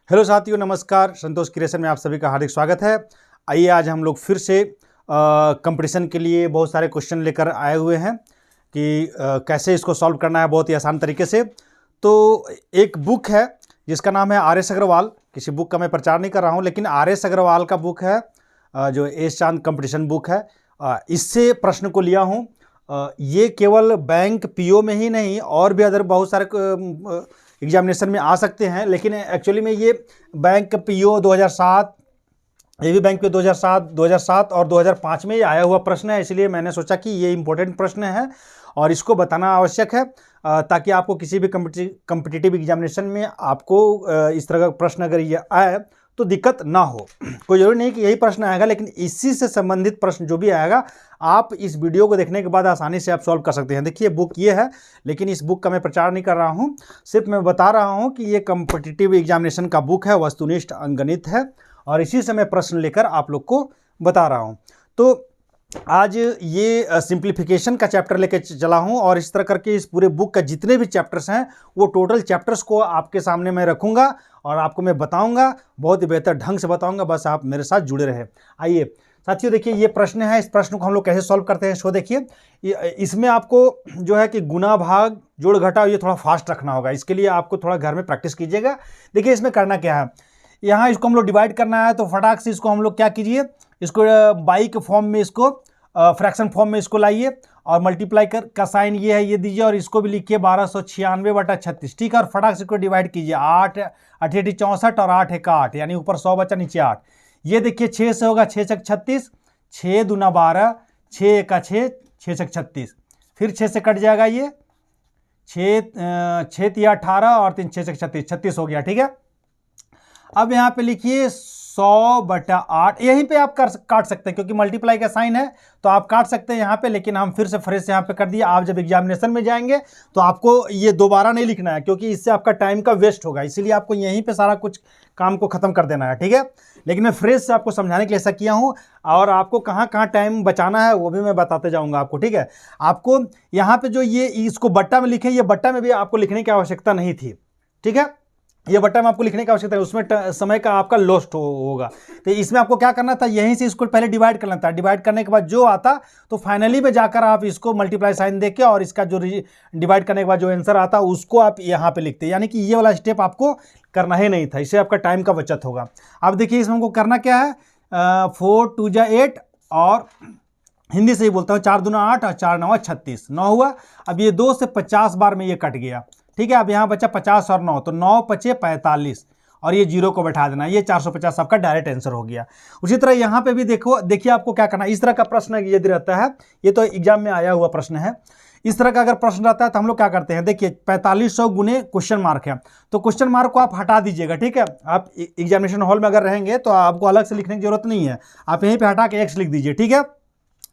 Hello साथियों, नमस्कार। संतोष creation में आप सभी का हार्दिक स्वागत है। आइए आज हम लोग फिर से कंपटीशन के लिए बहुत सारे क्वेश्चन लेकर आए हुए हैं कि कैसे इसको सॉल्व करना है बहुत ही आसान तरीके से। तो एक बुक है जिसका नाम है आर एस अग्रवाल। किसी बुक का मैं प्रचार नहीं कर रहा हूँ, लेकिन आर एस अग्रवाल का बुक है जो एस चांद कंपटीशन बुक है। इससे प्रश्न को लिया हूँ। ये केवल बैंक पीओ में ही नहीं, और भी अदर बहुत सारे एग्जामिनेशन में आ सकते हैं, लेकिन एक्चुअली में ये बैंक पीओ 2007, ये भी बैंक पे 2007 और 2005 में ये आया हुआ प्रश्न है। इसलिए मैंने सोचा कि ये इंपॉर्टेंट प्रश्न है और इसको बताना आवश्यक है, ताकि आपको किसी भी कम्पिटिटिव एग्जामिनेशन में आपको इस तरह का प्रश्न अगर ये आए तो दिक्कत ना हो। कोई ज़रूरी नहीं कि यही प्रश्न आएगा, लेकिन इसी से संबंधित प्रश्न जो भी आएगा आप इस वीडियो को देखने के बाद आसानी से आप सॉल्व कर सकते हैं। देखिए बुक ये है, लेकिन इस बुक का मैं प्रचार नहीं कर रहा हूँ, सिर्फ मैं बता रहा हूँ कि ये कम्पिटिटिव एग्जामिनेशन का बुक है, वस्तुनिष्ठ अंकगणित है, और इसी से मैं प्रश्न लेकर आप लोग को बता रहा हूँ। तो आज ये सिंप्लीफिकेशन का चैप्टर लेके चला हूँ, और इस तरह करके इस पूरे बुक का जितने भी चैप्टर्स हैं वो टोटल चैप्टर्स को आपके सामने मैं रखूँगा और आपको मैं बताऊँगा, बहुत ही बेहतर ढंग से बताऊँगा। बस आप मेरे साथ जुड़े रहे। आइए साथियों, देखिए ये प्रश्न है। इस प्रश्न को हम लोग कैसे सॉल्व करते हैं, सो देखिए इसमें आपको जो है कि गुना भाग जोड़ घटाव ये थोड़ा फास्ट रखना होगा। इसके लिए आपको थोड़ा घर में प्रैक्टिस कीजिएगा। देखिए इसमें करना क्या है, यहाँ इसको हम लोग डिवाइड करना है, तो फटाक से इसको हम लोग क्या कीजिए, इसको बाई के फॉर्म में, इसको फ्रैक्शन फॉर्म में इसको लाइए, और मल्टीप्लाई का साइन ये है, ये दीजिए, और इसको भी लिखिए 1296/36। ठीक है, और फटाक से इसको डिवाइड कीजिए। 8 8 64 और 8 1 8, यानी ऊपर 100 बचा, नीचे 8। ये देखिए 6 से होगा 6 छक 36, 6 दूना 12, 6 1 6, 6 छक 36, फिर 6 से कट जाएगा ये 6 तिया 18 और 3 6 छक 36, 36 हो गया। ठीक है, अब यहाँ पे लिखिए 100/8। यहीं पे आप काट सकते हैं, क्योंकि मल्टीप्लाई का साइन है तो आप काट सकते हैं यहाँ पे, लेकिन हम फिर से फ्रेश यहाँ पे कर दिए। आप जब एग्जामिनेशन में जाएंगे तो आपको ये दोबारा नहीं लिखना है, क्योंकि इससे आपका टाइम का वेस्ट होगा। इसीलिए आपको यहीं पे सारा कुछ काम को ख़त्म कर देना है। ठीक है, लेकिन मैं फ्रेश से आपको समझाने के लिए ऐसा किया हूँ, और आपको कहाँ कहाँ टाइम बचाना है वो भी मैं बताते जाऊँगा आपको। ठीक है, आपको यहाँ पर जो ये इसको बट्टा में लिखें, ये बट्टा में भी आपको लिखने की आवश्यकता नहीं थी। ठीक है, ये बट्टा में आपको लिखने की आवश्यकता है, उसमें समय का आपका लॉस्ट होगा। तो इसमें आपको क्या करना था, यहीं से इसको पहले डिवाइड करना था। डिवाइड करने के बाद जो आता तो फाइनली में जाकर आप इसको मल्टीप्लाई साइन देके, और इसका जो डिवाइड करने के बाद जो आंसर आता उसको आप यहाँ पे लिखते, यानी कि ये वाला स्टेप आपको करना ही नहीं था। इससे आपका टाइम का बचत होगा। अब देखिए इसमें हमको करना क्या है, 4 2 8, और हिंदी से ही बोलता हूँ 4 दूना 8 और 4 9 36, 9 हुआ। अब ये 2 से 50 बार में ये कट गया। ठीक है, अब यहाँ बचा 50 और 9, तो 9 5 45, और ये 0 को बैठा देना। ये 450 आपका डायरेक्ट आंसर हो गया। उसी तरह यहाँ पे भी देखिए आपको क्या करना है। इस तरह का प्रश्न यदि रहता है, ये तो एग्जाम में आया हुआ प्रश्न है, इस तरह का अगर प्रश्न रहता है तो हम लोग क्या करते हैं, देखिए 4500 गुने क्वेश्चन मार्क है, तो क्वेश्चन मार्क को आप हटा दीजिएगा। ठीक है, आप एग्जामिनेशन हॉल में अगर रहेंगे तो आपको अलग से लिखने की जरूरत नहीं है, आप यहीं पर हटा के x लिख दीजिए। ठीक है,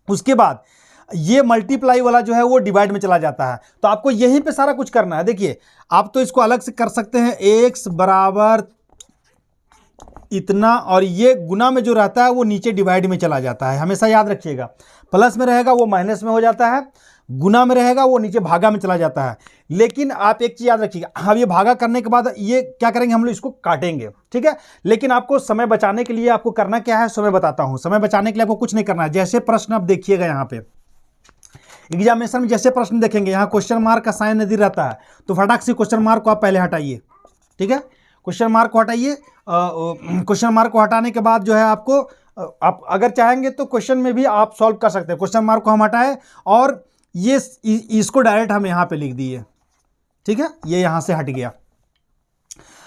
उसके बाद ये मल्टीप्लाई वाला जो है वो डिवाइड में चला जाता है, तो आपको यहीं पे सारा कुछ करना है। देखिए आप तो इसको अलग से कर सकते हैं, x बराबर इतना, और ये गुना में जो रहता है वो नीचे डिवाइड में चला जाता है। हमेशा याद रखिएगा, प्लस में रहेगा वो माइनस में हो जाता है, गुना में रहेगा वो नीचे भागा में चला जाता है। लेकिन आप एक चीज़ याद रखिएगा, अब ये भागा करने के बाद ये क्या करेंगे, हम लोग इसको काटेंगे। ठीक है, लेकिन आपको समय बचाने के लिए आपको करना क्या है, समय बताता हूँ। समय बचाने के लिए आपको कुछ नहीं करना है। जैसे प्रश्न आप देखिएगा, यहाँ पे एग्जामिनेशन में जैसे प्रश्न देखेंगे, यहाँ क्वेश्चन मार्क का साइन यदि रहता है तो फटाक से क्वेश्चन मार्क को आप पहले हटाइए। ठीक है, क्वेश्चन मार्क को हटाइए। क्वेश्चन मार्क को हटाने के बाद जो है आपको, आप अगर चाहेंगे तो क्वेश्चन में भी आप सॉल्व कर सकते हैं। क्वेश्चन मार्क को हम हटाए और ये इसको डायरेक्ट हम यहाँ पे लिख दिए। ठीक है, ये यहाँ से हट गया।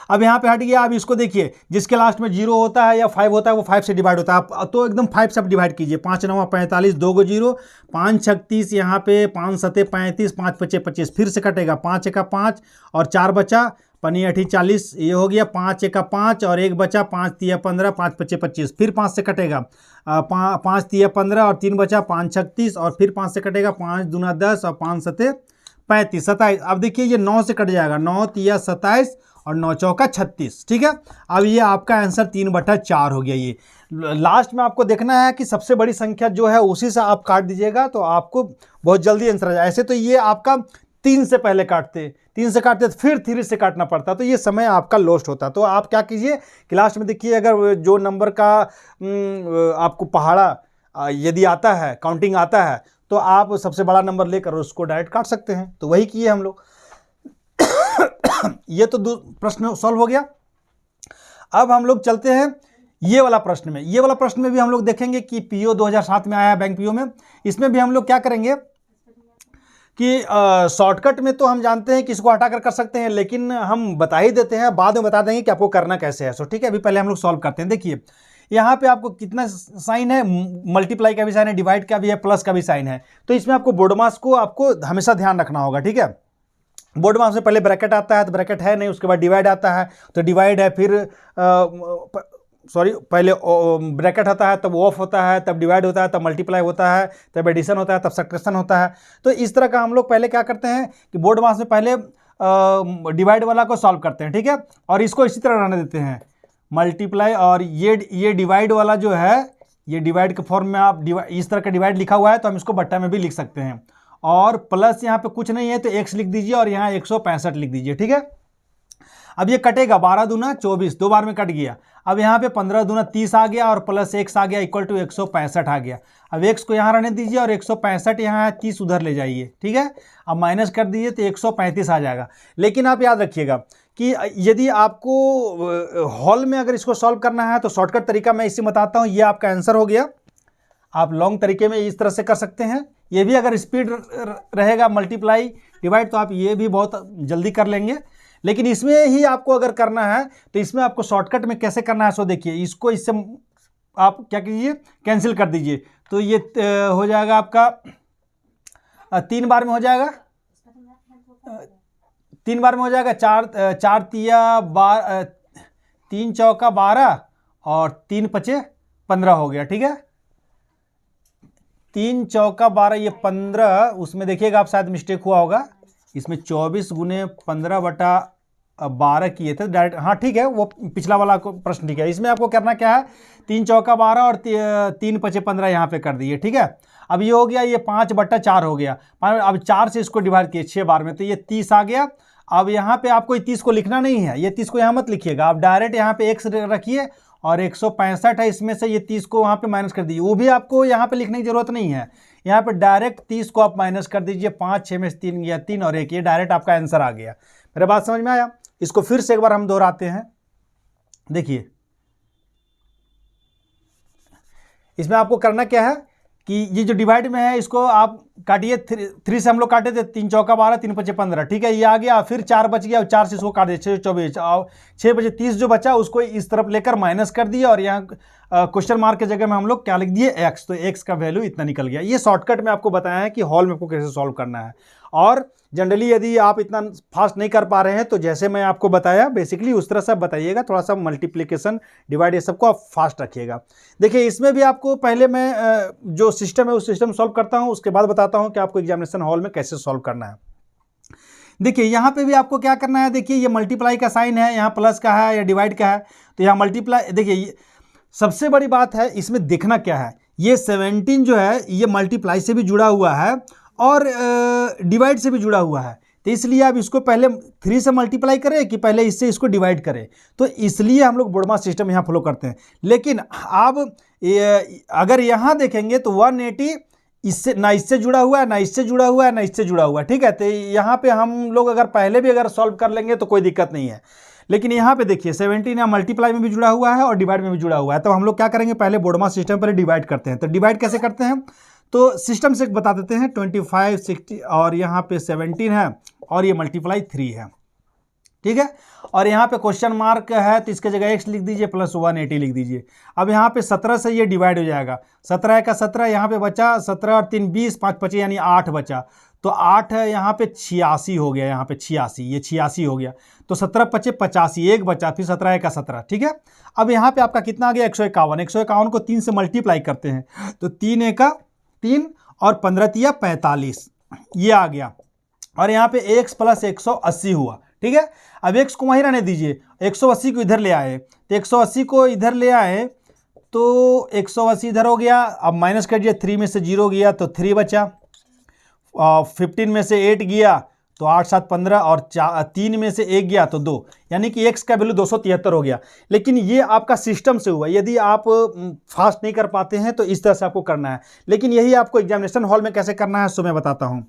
अब यहाँ पे हट गया। अब इसको देखिए, जिसके लास्ट में 0 होता है या 5 होता है वो 5 से डिवाइड होता है। आप तो एकदम 5 से आप डिवाइड कीजिए। 5 9 45, 2 को 0, 5 36, यहाँ पे 5 7 35, 5 5 25, फिर से कटेगा। 5 1 5 और 4 बचा, 5 8 40, ये हो गया। 5 1 5 और 1 बचा, 5 3 15, 5 5 25, फिर 5 से कटेगा। 5 3 15 और 3 बचा, 5 36, और फिर 5 से कटेगा। 5 दूना 10 और 5 7 35, 27। अब देखिए ये 9 से कट जाएगा, 9 3 27 और 9 चौका 36। ठीक है, अब ये आपका आंसर 3/4 हो गया। ये लास्ट में आपको देखना है कि सबसे बड़ी संख्या जो है उसी से आप काट दीजिएगा, तो आपको बहुत जल्दी आंसर आ जाए। ऐसे तो ये आपका 3 से पहले काटते, 3 से काटते तो फिर 3 से काटना पड़ता, तो ये समय आपका लॉस्ट होता। तो आप क्या कीजिए कि लास्ट में देखिए, अगर जो नंबर का आपको पहाड़ा यदि आता है, काउंटिंग आता है, तो आप सबसे बड़ा नंबर लेकर उसको डायरेक्ट काट सकते हैं। तो वही किए हम लोग। ये तो प्रश्न सॉल्व हो गया। अब हम लोग चलते हैं ये वाला प्रश्न में। ये वाला प्रश्न में भी हम लोग देखेंगे कि पीओ 2007 में आया है, बैंक पीओ में। इसमें भी हम लोग क्या करेंगे कि शॉर्टकट में तो हम जानते हैं कि इसको हटाकर कर सकते हैं, लेकिन हम बता ही देते हैं, बाद में बता देंगे कि आपको करना कैसे है। सो ठीक है, अभी पहले हम लोग सॉल्व करते हैं। देखिए यहाँ पे आपको कितना साइन है, मल्टीप्लाई का भी साइन है, डिवाइड का भी है, प्लस का भी साइन है। तो इसमें आपको बोडमास को आपको हमेशा ध्यान रखना होगा, ठीक है। बोडमास से पहले ब्रैकेट आता है तो ब्रैकेट है नहीं, उसके बाद डिवाइड आता है तो डिवाइड है, फिर पहले ब्रैकेट होता है तब ऑफ होता है, तब डिवाइड होता है, तब मल्टीप्लाई होता है, तब एडिशन होता है, तब सब्ट्रैक्शन होता है। तो इस तरह का हम लोग पहले क्या करते हैं कि बोडमास में पहले डिवाइड वाला को सॉल्व करते हैं, ठीक है। और इसको इसी तरह रहने देते हैं, मल्टीप्लाई, और ये डिवाइड वाला जो है, ये डिवाइड के फॉर्म में आप इस तरह का डिवाइड लिखा हुआ है तो हम इसको बट्टा में भी लिख सकते हैं। और प्लस यहाँ पे कुछ नहीं है तो x लिख दीजिए और यहाँ 165 लिख दीजिए, ठीक है। अब ये कटेगा, 12 दूना 24, 2 बार में कट गया। अब यहाँ पे 15 दूना 30 आ गया और प्लस x आ गया, इक्वल टू 165 आ गया। अब x को यहाँ रहने दीजिए और 165 यहाँ 30 उधर ले जाइए, ठीक है। अब माइनस कर दीजिए तो 135 आ जाएगा। लेकिन आप याद रखिएगा कि यदि आपको हॉल में अगर इसको सॉल्व करना है तो शॉर्टकट तरीका मैं इससे बताता हूँ। ये आपका आंसर हो गया। आप लॉन्ग तरीके में इस तरह से कर सकते हैं। ये भी अगर स्पीड रहेगा मल्टीप्लाई डिवाइड तो आप ये भी बहुत जल्दी कर लेंगे। लेकिन इसमें ही आपको अगर करना है तो इसमें आपको शॉर्टकट में कैसे करना है सो देखिए। इसको इससे आप क्या कीजिए, कैंसिल कर दीजिए। तो ये हो जाएगा आपका 3 बार में हो जाएगा, 3 बार में हो जाएगा। 4 तिया 3 चौका 12 और 3 पचे 15 हो गया, ठीक है। 3 चौका 12, ये 15, उसमें देखिएगा आप शायद मिस्टेक हुआ होगा, इसमें 24 गुने 15 बटा 12 किए थे डायरेक्ट। हाँ ठीक है, वो पिछला वाला प्रश्न ठीक है। इसमें आपको करना क्या है, 3 चौका 12 और 3 पचे 15 यहाँ पे कर दिए, ठीक है। अब ये हो गया, ये 5 बटा 4 हो गया। अब 4 से इसको डिवाइड किए 6 बार में तो ये 30 आ गया। अब यहाँ पे आपको 30 को लिखना नहीं है, ये 30 को यहाँ मत लिखिएगा, आप डायरेक्ट यहाँ पे x रखिए और 165 है, इसमें से ये 30 को वहाँ पे माइनस कर दीजिए। वो भी आपको यहाँ पे लिखने की जरूरत नहीं है, यहाँ पे डायरेक्ट 30 को आप माइनस कर दीजिए। 5 6 में से 3 गया 3 और 1, ये डायरेक्ट आपका आंसर आ गया। मेरे बात समझ में आया? इसको फिर से एक बार हम दोहराते हैं। देखिए इसमें आपको करना क्या है कि ये जो डिवाइड में है इसको आप काटिए। 3 से हम लोग काटे थे, 3 चौका 12 3 पचे 15, ठीक है। ये आ गया, फिर 4 बच गया, 4 से इसको काट दिए 6 24 और 6 बजे 30 जो बचा उसको इस तरफ लेकर माइनस कर दिया और यहाँ क्वेश्चन मार्क के जगह में हम लोग क्या लिख दिए, x। तो x का वैल्यू इतना निकल गया। ये शॉर्टकट में आपको बताया है कि हॉल में आपको कैसे सॉल्व करना है। और जनरली यदि आप इतना फास्ट नहीं कर पा रहे हैं तो जैसे मैं आपको बताया बेसिकली उस तरह से बताइएगा, थोड़ा सा मल्टीप्लिकेशन डिवाइड ये सबको आप फास्ट रखिएगा। देखिए इसमें भी आपको पहले मैं जो सिस्टम है उस सिस्टम सॉल्व करता हूं, उसके बाद बताता हूं कि आपको एग्जामिनेशन हॉल में कैसे सॉल्व करना है। देखिए यहाँ पे भी आपको क्या करना है, देखिए ये मल्टीप्लाई का साइन है, यहाँ प्लस का है या डिवाइड का है, तो यहाँ मल्टीप्लाई। देखिए सबसे बड़ी बात है इसमें देखना क्या है, ये 17 जो है ये मल्टीप्लाई से भी जुड़ा हुआ है और डिवाइड से भी जुड़ा हुआ है। तो इसलिए आप इसको पहले 3 से मल्टीप्लाई करें कि पहले इससे इसको डिवाइड करें, तो इसलिए हम लोग बोडमास सिस्टम यहाँ फॉलो करते हैं। लेकिन आप अगर यहाँ देखेंगे तो 180 इससे ना इससे जुड़ा हुआ है, ना इससे जुड़ा हुआ है, ना इससे जुड़ा हुआ है, ठीक है। तो यहाँ पे हम लोग अगर पहले भी अगर सॉल्व कर लेंगे तो कोई दिक्कत नहीं है। लेकिन यहाँ पे देखिए 17 यहाँ मल्टीप्लाई में भी जुड़ा हुआ है और डिवाइड में भी जुड़ा हुआ है। तो हम लोग क्या करेंगे, पहले बोडमास सिस्टम पहले डिवाइड करते हैं। तो डिवाइड कैसे करते हैं तो सिस्टम से बता देते हैं। 25 60 और यहाँ पे 17 है और ये मल्टीप्लाई 3 है, ठीक है। और यहाँ पे क्वेश्चन मार्क है तो इसके जगह x लिख दीजिए प्लस 180 लिख दीजिए। अब यहाँ पे 17 से ये डिवाइड हो जाएगा, 17 का 17 यहाँ पे बचा, 17 और 3 20, 5 25 यानी 8 बचा। तो 8 है यहाँ पे 86 हो गया, यहाँ पे 86, ये 86 हो गया। तो 17 25 85, एक बचा, फिर 17 का 17, ठीक है। अब यहाँ पे आपका कितना आ गया 151। 151 को 3 से मल्टीप्लाई करते हैं तो 3 एका 3 और 15 तिया 45, ये आ गया। और यहाँ पे x प्लस 180 हुआ, ठीक है। अब x को वहीं रहने दीजिए, 180 को इधर ले आए तो 180 को इधर ले आए तो 180 इधर हो गया। अब माइनस कर दिए, 3 में से 0 गया तो 3 बचा, 15 में से 8 गया तो 8 7 15 और 3 में से 1 गया तो 2, यानी कि x का वैल्यू 273 हो गया। लेकिन ये आपका सिस्टम से हुआ, यदि आप फास्ट नहीं कर पाते हैं तो इस तरह से आपको करना है। लेकिन यही आपको एग्जामिनेशन हॉल में कैसे करना है सो मैं बताता हूँ।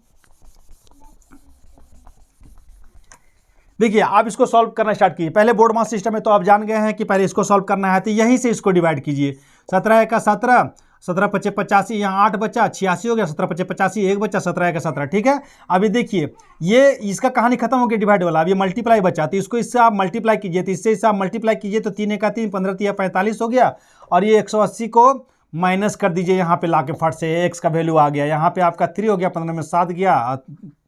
देखिए, आप इसको सॉल्व करना स्टार्ट कीजिए। पहले बोर्ड मास सिस्टम में तो आप जान गए हैं कि पहले इसको सॉल्व करना है, तो यहीं से इसको डिवाइड कीजिए। 17 का 17, 17 पचे 85, यहाँ 8 बचा, 86 हो गया, 17 पचे 85, 1 बचा, 17 का 17, ठीक है। अभी देखिए, ये इसका कहानी खत्म हो गया डिवाइड वाला, अब ये मल्टीप्लाई बचा, तो इसको इससे आप मल्टीप्लाई कीजिए, तो इससे आप मल्टीप्लाई कीजिए तो 3 का 3, 15 3 45 हो गया, और ये 180 को माइनस कर दीजिए यहाँ पे लाके फट से, एक्स का वैल्यू आ गया, यहाँ पे आपका 3 हो गया, 15 में 7 गया,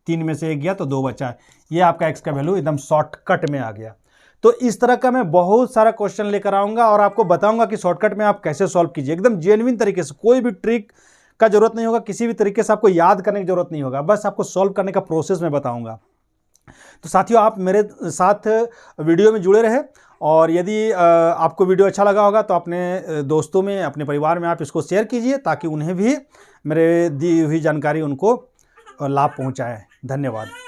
3 में से 1 गया तो 2 बचा। ये आपका एक्स का वैल्यू एकदम शॉर्टकट में आ गया। तो इस तरह का मैं बहुत सारा क्वेश्चन लेकर आऊँगा और आपको बताऊँगा कि शॉर्टकट में आप कैसे सॉल्व कीजिए, एकदम जेन्युइन तरीके से। कोई भी ट्रिक का जरूरत नहीं होगा, किसी भी तरीके से आपको याद करने की जरूरत नहीं होगा, बस आपको सॉल्व करने का प्रोसेस मैं बताऊँगा। तो साथियों, आप मेरे साथ वीडियो में जुड़े रहे, और यदि आपको वीडियो अच्छा लगा होगा तो अपने दोस्तों में, अपने परिवार में आप इसको शेयर कीजिए, ताकि उन्हें भी मेरे दी हुई जानकारी उनको लाभ पहुंचाए। धन्यवाद।